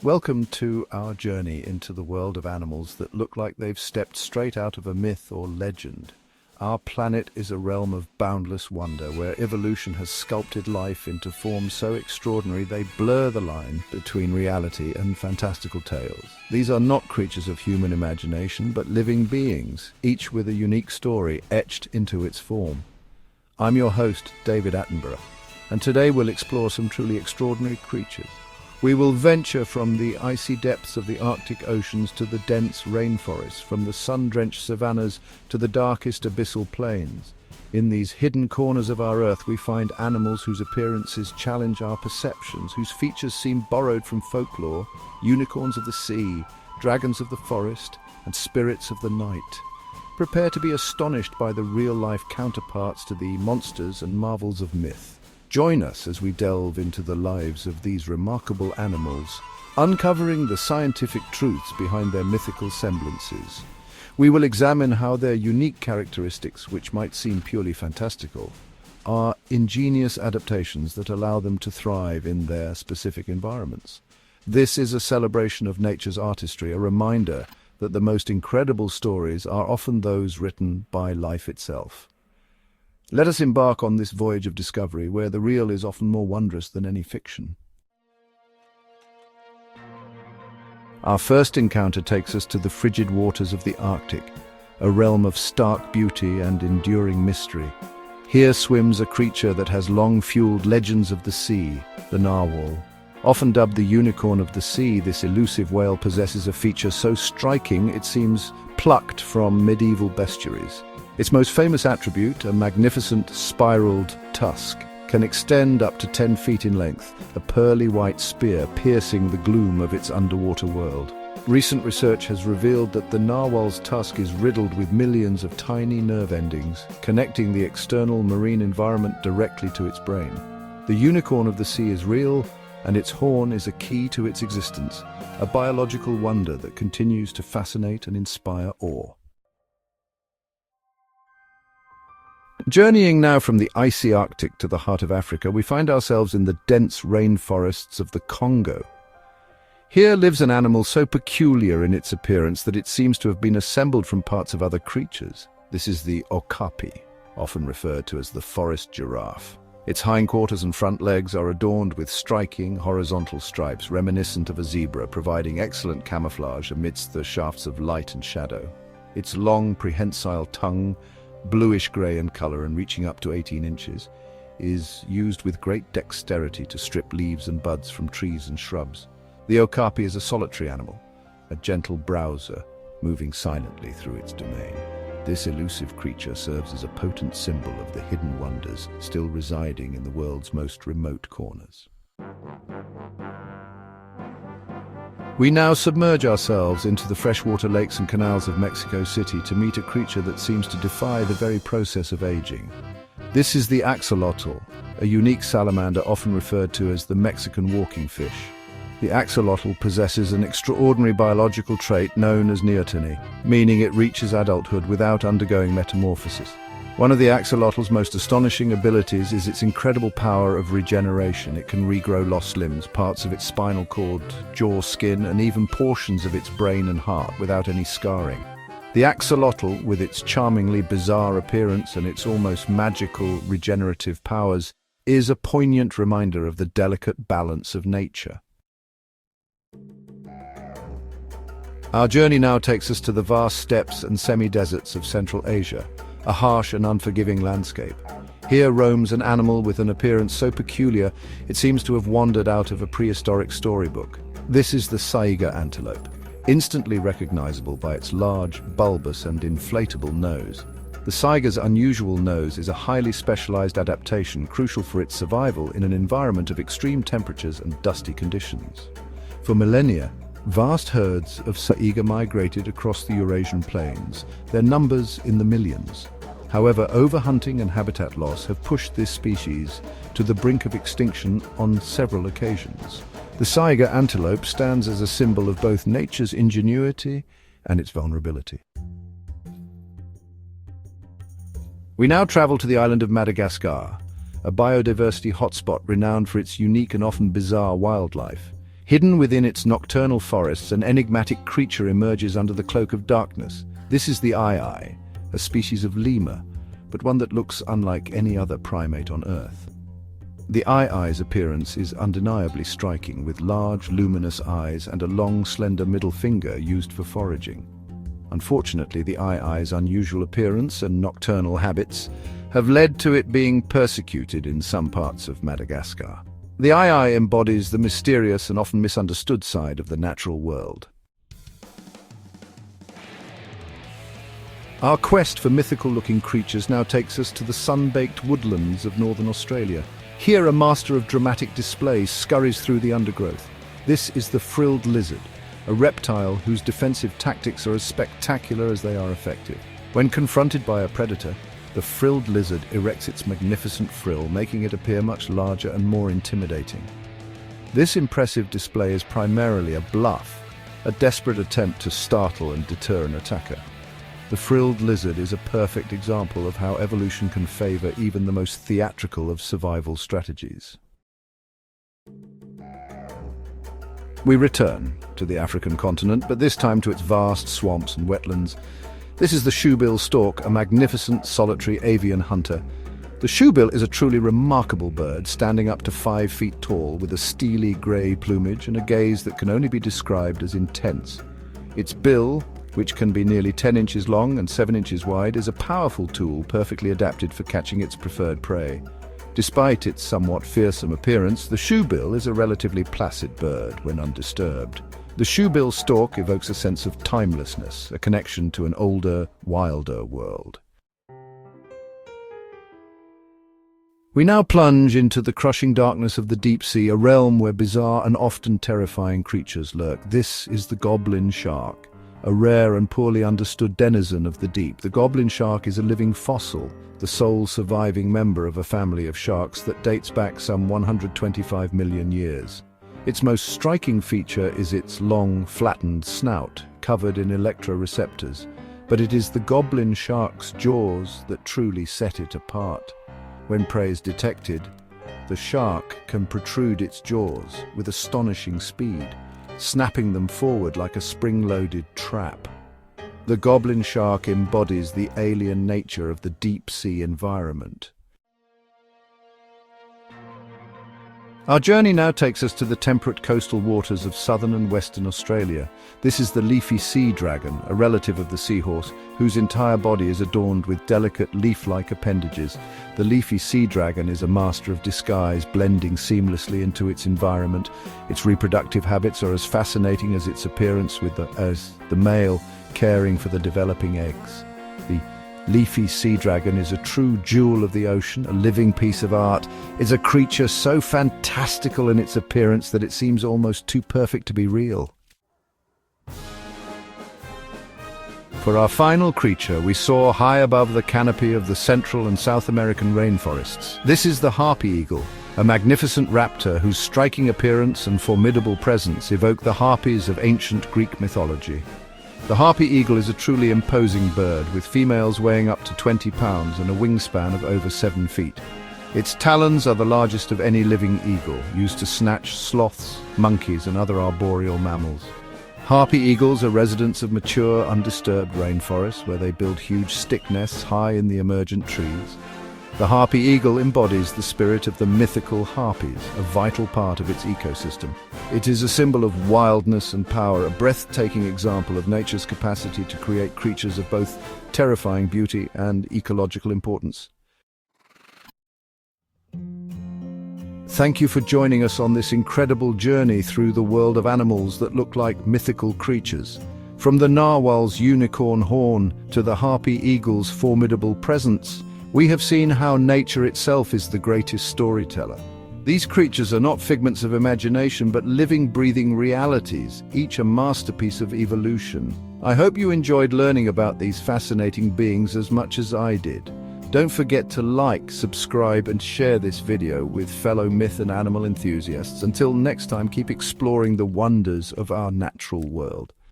Welcome to our journey into the world of animals that look like they've stepped straight out of a myth or legend. Our planet is a realm of boundless wonder where evolution has sculpted life into forms so extraordinary they blur the line between reality and fantastical tales. These are not creatures of human imagination, but living beings, each with a unique story etched into its form. I'm your host, David Attenborough, and today we'll explore some truly extraordinary creatures. We will venture from the icy depths of the Arctic oceans to the dense rainforests, from the sun-drenched savannas to the darkest abyssal plains. In these hidden corners of our Earth we find animals whose appearances challenge our perceptions, whose features seem borrowed from folklore, unicorns of the sea, dragons of the forest, and spirits of the night. Prepare to be astonished by the real-life counterparts to the monsters and marvels of myth. Join us as we delve into the lives of these remarkable animals, uncovering the scientific truths behind their mythical semblances. We will examine how their unique characteristics, which might seem purely fantastical, are ingenious adaptations that allow them to thrive in their specific environments. This is a celebration of nature's artistry, a reminder that the most incredible stories are often those written by life itself. Let us embark on this voyage of discovery where the real is often more wondrous than any fiction. Our first encounter takes us to the frigid waters of the Arctic, a realm of stark beauty and enduring mystery. Here swims a creature that has long fueled legends of the sea, the narwhal. Often dubbed the unicorn of the sea, this elusive whale possesses a feature so striking it seems plucked from medieval bestiaries. Its most famous attribute, a magnificent spiraled tusk, can extend up to 10 feet in length, a pearly white spear piercing the gloom of its underwater world. Recent research has revealed that the narwhal's tusk is riddled with millions of tiny nerve endings, connecting the external marine environment directly to its brain. The unicorn of the sea is real, and its horn is a key to its existence, a biological wonder that continues to fascinate and inspire awe. Journeying now from the icy Arctic to the heart of Africa, we find ourselves in the dense rainforests of the Congo. Here lives an animal so peculiar in its appearance that it seems to have been assembled from parts of other creatures. This is the okapi, often referred to as the forest giraffe. Its hindquarters and front legs are adorned with striking horizontal stripes reminiscent of a zebra, providing excellent camouflage amidst the shafts of light and shadow. Its long, prehensile tongue, bluish-grey in color and reaching up to 18 inches, is used with great dexterity to strip leaves and buds from trees and shrubs. The okapi is a solitary animal, a gentle browser, moving silently through its domain. This elusive creature serves as a potent symbol of the hidden wonders still residing in the world's most remote corners. We now submerge ourselves into the freshwater lakes and canals of Mexico City to meet a creature that seems to defy the very process of aging. This is the axolotl, a unique salamander often referred to as the Mexican walking fish. The axolotl possesses an extraordinary biological trait known as neoteny, meaning it reaches adulthood without undergoing metamorphosis. One of the axolotl's most astonishing abilities is its incredible power of regeneration. It can regrow lost limbs, parts of its spinal cord, jaw, skin, and even portions of its brain and heart without any scarring. The axolotl, with its charmingly bizarre appearance and its almost magical regenerative powers, is a poignant reminder of the delicate balance of nature. Our journey now takes us to the vast steppes and semi-deserts of Central Asia, a harsh and unforgiving landscape. Here roams an animal with an appearance so peculiar it seems to have wandered out of a prehistoric storybook. This is the saiga antelope, instantly recognizable by its large, bulbous and inflatable nose. The saiga's unusual nose is a highly specialized adaptation crucial for its survival in an environment of extreme temperatures and dusty conditions. For millennia, vast herds of saiga migrated across the Eurasian plains, their numbers in the millions. However, overhunting and habitat loss have pushed this species to the brink of extinction on several occasions. The saiga antelope stands as a symbol of both nature's ingenuity and its vulnerability. We now travel to the island of Madagascar, a biodiversity hotspot renowned for its unique and often bizarre wildlife. Hidden within its nocturnal forests, an enigmatic creature emerges under the cloak of darkness. This is the eye, a species of lemur, but one that looks unlike any other primate on Earth. The eye's appearance is undeniably striking, with large, luminous eyes and a long, slender middle finger used for foraging. Unfortunately, the eye's unusual appearance and nocturnal habits have led to it being persecuted in some parts of Madagascar. The eye embodies the mysterious and often misunderstood side of the natural world. Our quest for mythical-looking creatures now takes us to the sun-baked woodlands of northern Australia. Here, a master of dramatic display scurries through the undergrowth. This is the frilled lizard, a reptile whose defensive tactics are as spectacular as they are effective. When confronted by a predator, the frilled lizard erects its magnificent frill, making it appear much larger and more intimidating. This impressive display is primarily a bluff, a desperate attempt to startle and deter an attacker. The frilled lizard is a perfect example of how evolution can favor even the most theatrical of survival strategies. We return to the African continent, but this time to its vast swamps and wetlands. This is the shoebill stork, a magnificent solitary avian hunter. The shoebill is a truly remarkable bird, standing up to 5 feet tall, with a steely grey plumage and a gaze that can only be described as intense. Its bill, which can be nearly 10 inches long and 7 inches wide, is a powerful tool perfectly adapted for catching its preferred prey. Despite its somewhat fearsome appearance, the shoebill is a relatively placid bird when undisturbed. The shoebill stork evokes a sense of timelessness, a connection to an older, wilder world. We now plunge into the crushing darkness of the deep sea, a realm where bizarre and often terrifying creatures lurk. This is the goblin shark, a rare and poorly understood denizen of the deep. The goblin shark is a living fossil, the sole surviving member of a family of sharks that dates back some 125 million years. Its most striking feature is its long, flattened snout, covered in electroreceptors, but it is the goblin shark's jaws that truly set it apart. When prey is detected, the shark can protrude its jaws with astonishing speed, snapping them forward like a spring-loaded trap. The goblin shark embodies the alien nature of the deep-sea environment. Our journey now takes us to the temperate coastal waters of southern and western Australia. This is the leafy sea dragon, a relative of the seahorse, whose entire body is adorned with delicate leaf-like appendages. The leafy sea dragon is a master of disguise, blending seamlessly into its environment. Its reproductive habits are as fascinating as its appearance, with the male caring for the developing eggs. The leafy sea dragon is a true jewel of the ocean, a living piece of art. It's a creature so fantastical in its appearance that it seems almost too perfect to be real. For our final creature, we soar high above the canopy of the Central and South American rainforests. This is the harpy eagle, a magnificent raptor whose striking appearance and formidable presence evoke the harpies of ancient Greek mythology. The harpy eagle is a truly imposing bird, with females weighing up to 20 pounds and a wingspan of over 7 feet. Its talons are the largest of any living eagle, used to snatch sloths, monkeys, and other arboreal mammals. Harpy eagles are residents of mature, undisturbed rainforests, where they build huge stick nests high in the emergent trees. The harpy eagle embodies the spirit of the mythical harpies, a vital part of its ecosystem. It is a symbol of wildness and power, a breathtaking example of nature's capacity to create creatures of both terrifying beauty and ecological importance. Thank you for joining us on this incredible journey through the world of animals that look like mythical creatures. From the narwhal's unicorn horn to the harpy eagle's formidable presence, we have seen how nature itself is the greatest storyteller. These creatures are not figments of imagination, but living, breathing realities, each a masterpiece of evolution. I hope you enjoyed learning about these fascinating beings as much as I did. Don't forget to like, subscribe, and share this video with fellow myth and animal enthusiasts. Until next time, keep exploring the wonders of our natural world.